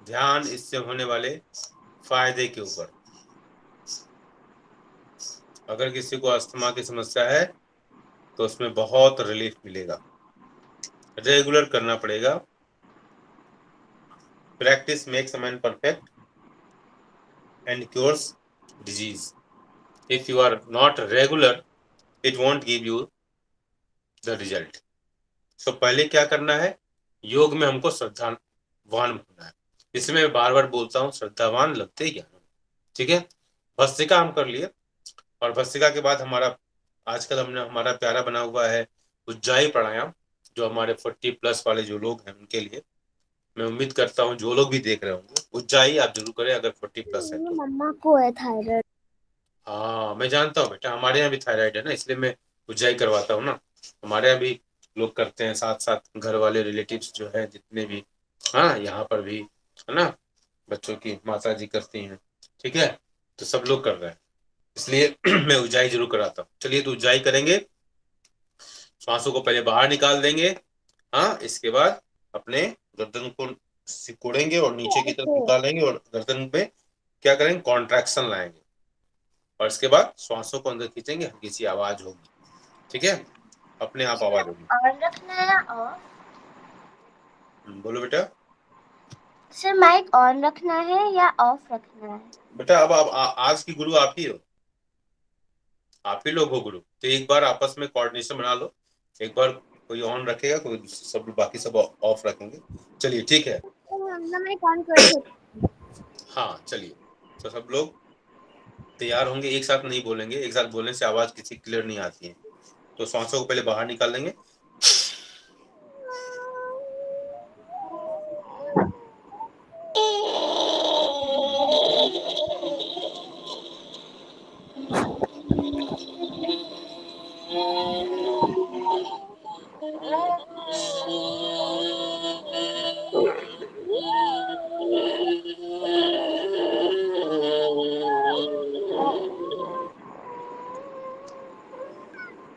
ध्यान इससे होने वाले फायदे के ऊपर। अगर किसी को अस्थमा की समस्या है तो उसमें बहुत रिलीफ मिलेगा। रेगुलर करना पड़ेगा। Practice makes a man perfect and cures disease. If you are not regular it won't give you the result. तो पहले क्या करना है, योग में हमको श्रद्धावान होना है। इसमें मैं बार बार बोलता हूँ, श्रद्धावान लगते ज्ञान। ठीक है, भस्त्रिका हम कर लिए, और भस्त्रिका के बाद आजकल हमने हमारा प्यारा बना हुआ है उज्जाई प्राणायाम, जो हमारे 40+ वाले जो लोग हैं उनके लिए। मैं उम्मीद करता हूँ जो लोग भी देख रहे होंगे उज्जाई आप जरूर करें अगर 40+ है तो। मम्मा को है थायराइड। हाँ, मैं जानता हूँ बेटा, हमारे यहाँ भी थायराइड है ना, इसलिए मैं उज्जाई करवाता हूँ ना। हमारे यहाँ भी लोग करते हैं, साथ साथ घर वाले रिलेटिव्स जो है जितने भी। हाँ, यहाँ पर भी है ना, बच्चों की माता जी करती हैं। ठीक है, तो सब लोग कर रहे हैं, इसलिए मैं उज्जाई जरूर कराता हूँ। चलिए तो उज्जाई करेंगे। श्वासों को पहले बाहर निकाल देंगे। हाँ, इसके बाद अपने गर्दन को सिकोड़ेंगे और नीचे की तरफ निकालेंगे, और गर्दन पे क्या करेंगे, कॉन्ट्रैक्शन लाएंगे, और इसके बाद श्वासों को अंदर खींचेंगे, हल्की सी आवाज होगी। ठीक है, अपने आप आवाज होगी। ऑन रखना है या ऑफ? बोलो बेटा। सर माइक ऑन रखना है या ऑफ रखना है? बेटा अब आप आज की गुरु आप ही हो, आप ही लोग हो गुरु, तो एक बार आपस में कोऑर्डिनेशन बना लो। एक बार कोई ऑन रखेगा, कोई सब, बाकी सब ऑफ रखेंगे। चलिए ठीक है। माइक ऑन कर सकते। हाँ चलिए, तो सब लोग तैयार होंगे, एक साथ नहीं बोलेंगे, एक साथ बोलने से आवाज किसी क्लियर नहीं आती है। तो सांसों को पहले बाहर निकाल लेंगे।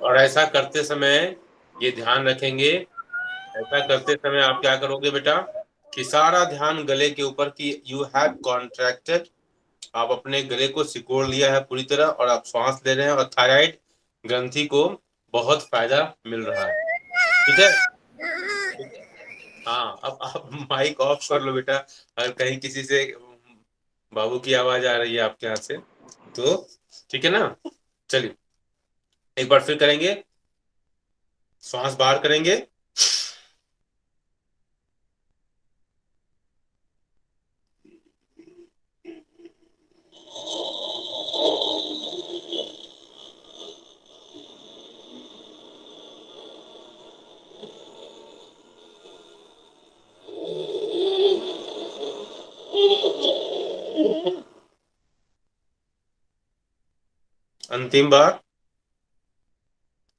और ऐसा करते समय ये ध्यान रखेंगे, ऐसा करते समय आप क्या करोगे बेटा, कि सारा ध्यान गले के ऊपर, कि यू हैव कॉन्ट्रैक्टेड, आप अपने गले को सिकोड़ लिया है पूरी तरह, और आप श्वास ले रहे हैं, और थायराइड ग्रंथि को बहुत फायदा मिल रहा है। ठीक है, हाँ, अब आप माइक ऑफ कर लो बेटा। अगर कहीं किसी से बाबू की आवाज आ रही है आपके यहाँ से तो ठीक है ना। चलिए एक बार फिर करेंगे, श्वास बाहर करेंगे, अंतिम बार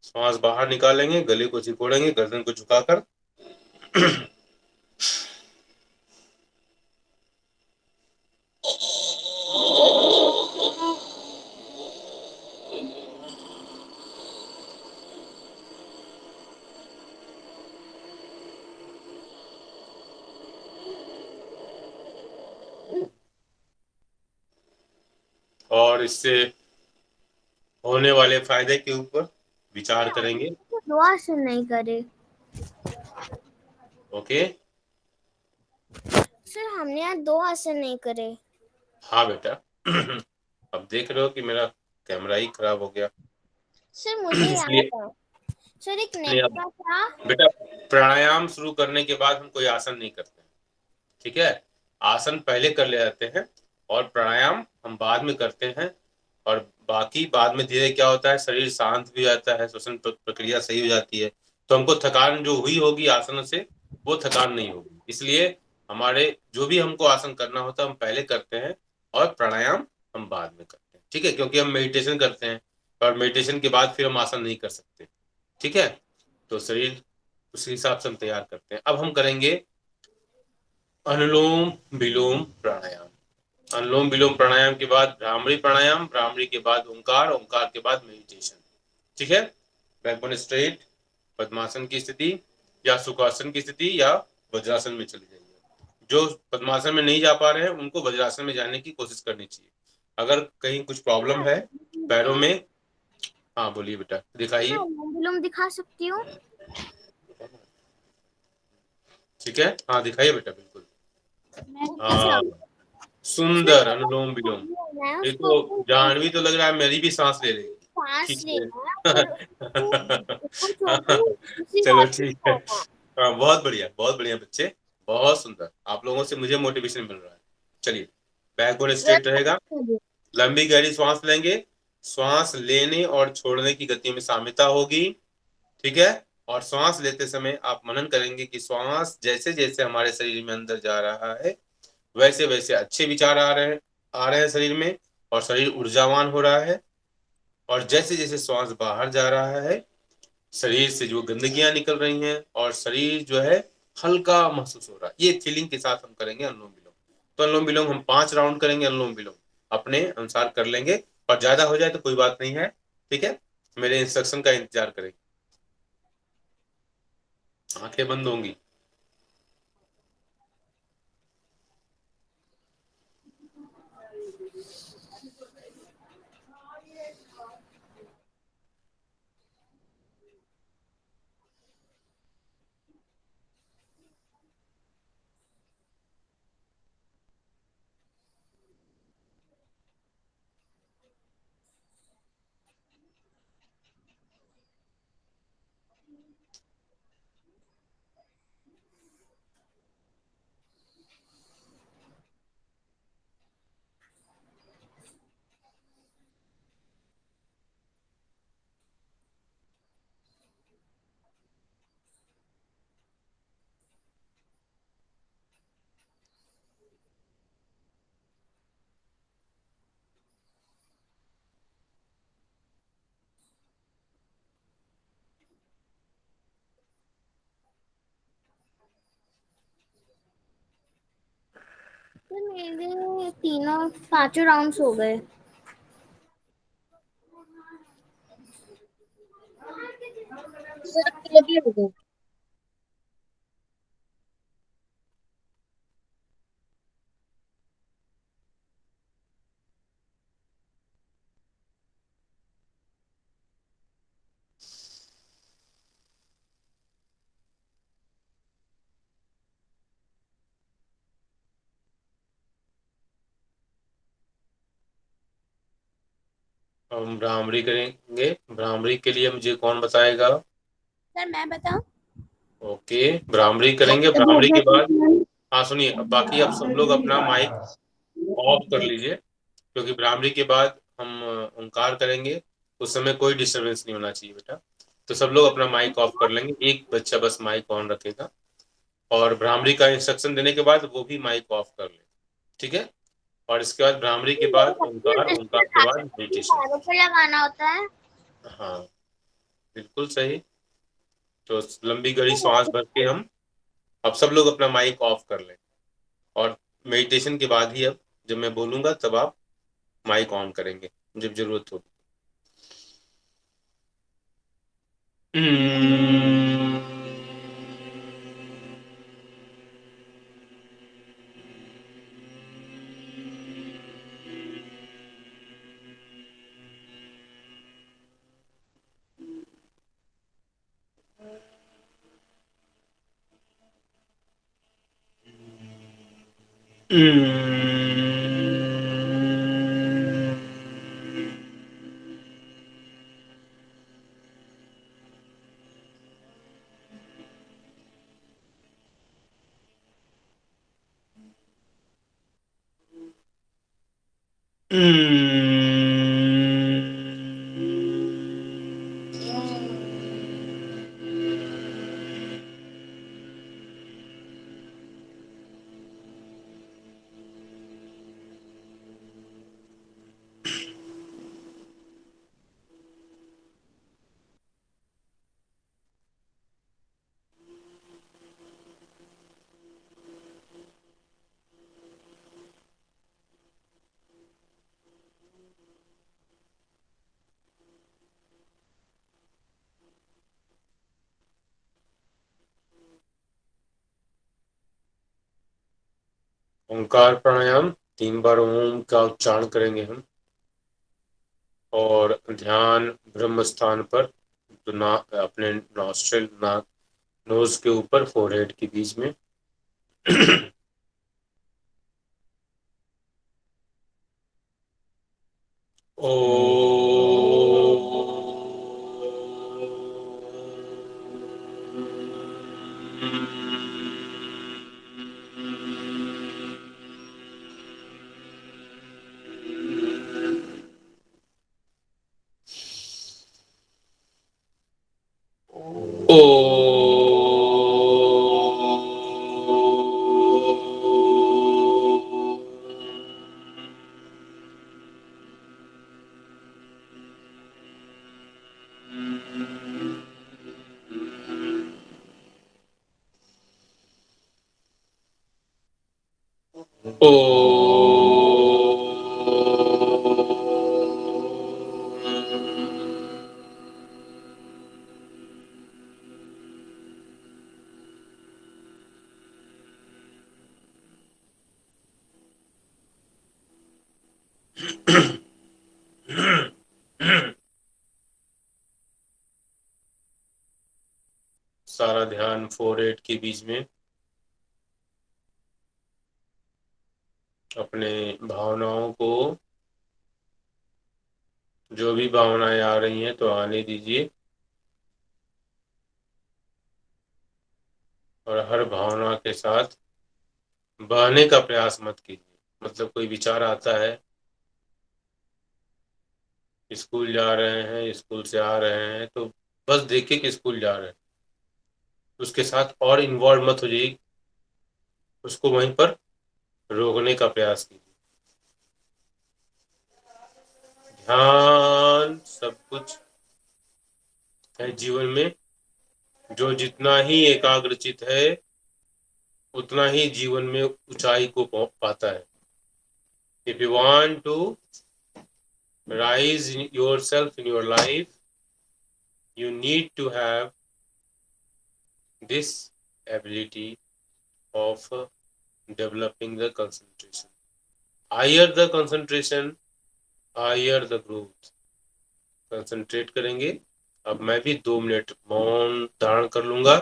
श्वास बाहर निकालेंगे, गले को चिपोड़ेंगे, गर्दन को झुकाकर। और इससे होने वाले फायदे के ऊपर विचार करेंगे। दो आसन नहीं करे ओके। सर, हमने आज 2 आसन नहीं करे। हाँ बेटा। अब देख रहे हो कि मेरा कैमरा ही खराब हो गया। सर मुझे याद इसलिए है। सर एक नहीं, नेट अब का था। बेटा प्राणायाम शुरू करने के बाद हम कोई आसन नहीं करते, ठीक है। आसन पहले कर ले जाते हैं और प्राणायाम हम बाद में करते हैं। और बाकी बाद में धीरे क्या होता है, शरीर शांत भी हो जाता है, श्वसन प्रक्रिया सही हो जाती है, तो हमको थकान जो हुई होगी आसन से वो थकान नहीं होगी। इसलिए हमारे जो भी हमको आसन करना होता है हम पहले करते हैं और प्राणायाम हम बाद में करते हैं, ठीक है। क्योंकि हम मेडिटेशन करते हैं और मेडिटेशन के बाद फिर हम आसन नहीं कर सकते, ठीक है। तो शरीर उसी हिसाब से हम तैयार करते हैं। अब हम करेंगे अनुलोम विलोम प्राणायाम। अनुलोम विलोम प्राणायाम के बाद भ्रामरी प्राणायाम, भ्रामरी के बाद ओंकार, ओंकार के बाद मेडिटेशन, ठीक है। बैकबोन स्ट्रेट, पद्मासन की स्थिति या सुखासन की स्थिति या वज्रासन में चले जाइए। जो पद्मासन में नहीं जा पा रहे हैं उनको वज्रासन में जाने की कोशिश करनी चाहिए। अगर कहीं कुछ प्रॉब्लम है पैरों में, हाँ बोलिए बेटा, दिखाइए। अनुलोम दिखा सकती हूँ? ठीक है, हाँ दिखाइए बेटा, बिल्कुल। अच्छा। हाँ सुंदर अनुलोम विलोम। ये तो जानवी तो लग रहा है मेरी भी सांस ले लेगी। सांस ठीक लेना है। है उसी चलो बात ठीक है। हाँ बहुत बढ़िया बच्चे, बहुत सुंदर। आप लोगों से मुझे मोटिवेशन मिल रहा है। चलिए बैकबोन स्ट्रेट रहेगा, लंबी गहरी श्वास लेंगे, श्वास लेने और छोड़ने की गति में साम्यता होगी, ठीक है। और श्वास लेते समय आप मनन करेंगे कि श्वास जैसे जैसे हमारे शरीर में अंदर जा रहा है वैसे वैसे अच्छे विचार आ रहे हैं शरीर में और शरीर ऊर्जावान हो रहा है। और जैसे जैसे श्वास बाहर जा रहा है शरीर से जो गंदगियां निकल रही हैं और शरीर जो है हल्का महसूस हो रहा है। ये फीलिंग के साथ हम करेंगे अनुलोम विलोम। तो अनुलोम विलोम हम 5 राउंड करेंगे, अनुलोम विलोम अपने अनुसार कर लेंगे और ज्यादा हो जाए तो कोई बात नहीं है, ठीक है। मेरे इंस्ट्रक्शन का इंतजार करेंगे। आंखें बंद होंगी। तो मेरे तीनों 5 राउंड्स हो गए। हम भ्रामरी करेंगे। भ्रामरी के लिए मुझे कौन बताएगा? सर मैं बताऊं? ओके, भ्रामरी करेंगे। भ्रामरी के बाद हाँ सुनिए, अब बाकी आप सब लोग अपना माइक ऑफ कर लीजिए, क्योंकि भ्रामरी के बाद हम ओंकार करेंगे। उस समय कोई डिस्टरबेंस नहीं होना चाहिए बेटा। तो सब लोग अपना माइक ऑफ कर लेंगे, एक बच्चा बस माइक ऑन रखेगा, और भ्रामरी का इंस्ट्रक्शन देने के बाद वो भी माइक ऑफ कर ले, ठीक है? और इसके बाद भ्रामरी के बाद ओंकार, ओंकार के बाद मेडिटेशन। पैरों पे लगाना होता है। हाँ बिल्कुल सही। तो लंबी गहरी सांस भर के हम अब सब लोग अपना माइक ऑफ कर लें, और मेडिटेशन के बाद ही अब जब मैं बोलूंगा तब आप माइक ऑन करेंगे जब जरूरत होगी। ओंकार प्राणायाम 3 बार ओम का उच्चारण करेंगे हम, और ध्यान ब्रह्म स्थान पर, तो ना अपने नॉस्ट्रिल, नाक, नोज के ऊपर, फोरहेड के बीच में। ओ ओ सारा ध्यान फोरहेड के बीच में, अपने भावनाओं को, जो भी भावनाएं आ रही हैं तो आने दीजिए, और हर भावना के साथ बहने का प्रयास मत कीजिए। मतलब कोई विचार आता है, स्कूल जा रहे हैं, स्कूल से आ रहे हैं, तो बस देखिए कि स्कूल जा रहे हैं, उसके साथ और इन्वॉल्व मत हो जाइए, उसको वहीं पर रोकने का प्रयास कीजिए। ध्यान सब कुछ है जीवन में, जो जितना ही एकाग्रचित है उतना ही जीवन में ऊंचाई को पाता है। If you want to rise yourself in your life, you need to have this ability of developing the concentration. Higher the concentration, higher the growth. Concentrate करेंगे। अब मैं भी 2 मिनट मौन धारण कर लूंगा।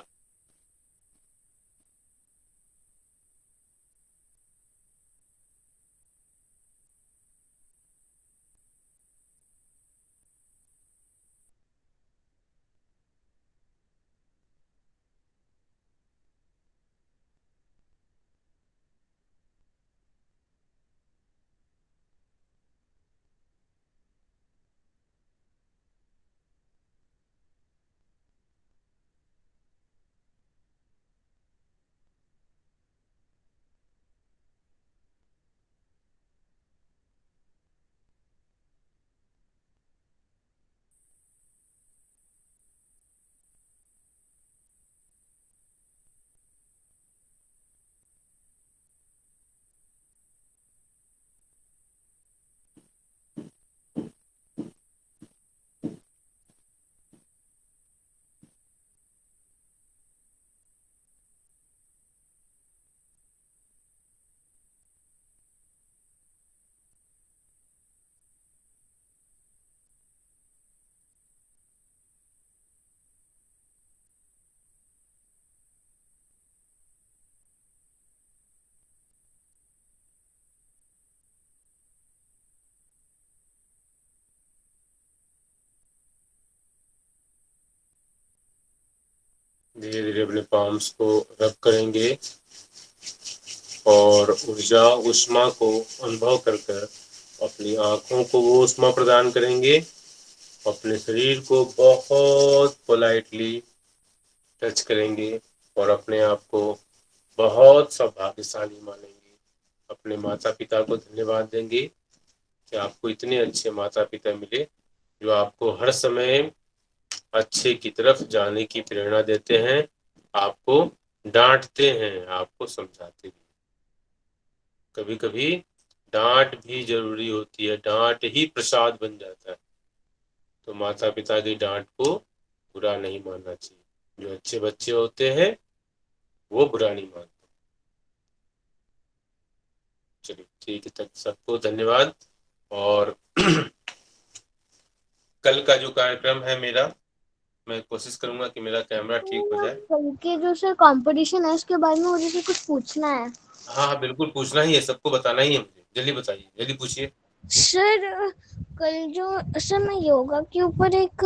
धीरे धीरे अपने पाम्स को रब करेंगे और ऊर्जा उष्मा को अनुभव कर अपनी आंखों को वो उष्मा प्रदान करेंगे। अपने शरीर को बहुत पोलाइटली टच करेंगे और अपने आप को बहुत सौभाग्यशाली मानेंगे। अपने माता पिता को धन्यवाद देंगे कि आपको इतने अच्छे माता पिता मिले जो आपको हर समय अच्छे की तरफ जाने की प्रेरणा देते हैं, आपको डांटते हैं, आपको समझाते हैं। कभी कभी डांट भी जरूरी होती है, डांट ही प्रसाद बन जाता है। तो माता पिता की डांट को बुरा नहीं मानना चाहिए। जो अच्छे बच्चे होते हैं वो बुरा नहीं मानते। चलिए ठीक है, तक सबको धन्यवाद। और कल का जो कार्यक्रम है मेरा, मैं कोशिश करूंगा कि मेरा कैमरा ठीक हो जाए। कल के जो सर कंपटीशन है उसके बारे में मुझे कुछ पूछना है। हाँ बिल्कुल पूछना ही है, सबको बताना ही है मुझे। जल्दी बताइए, जल्दी पूछिए। सर कल जो सर मैं योगा के ऊपर एक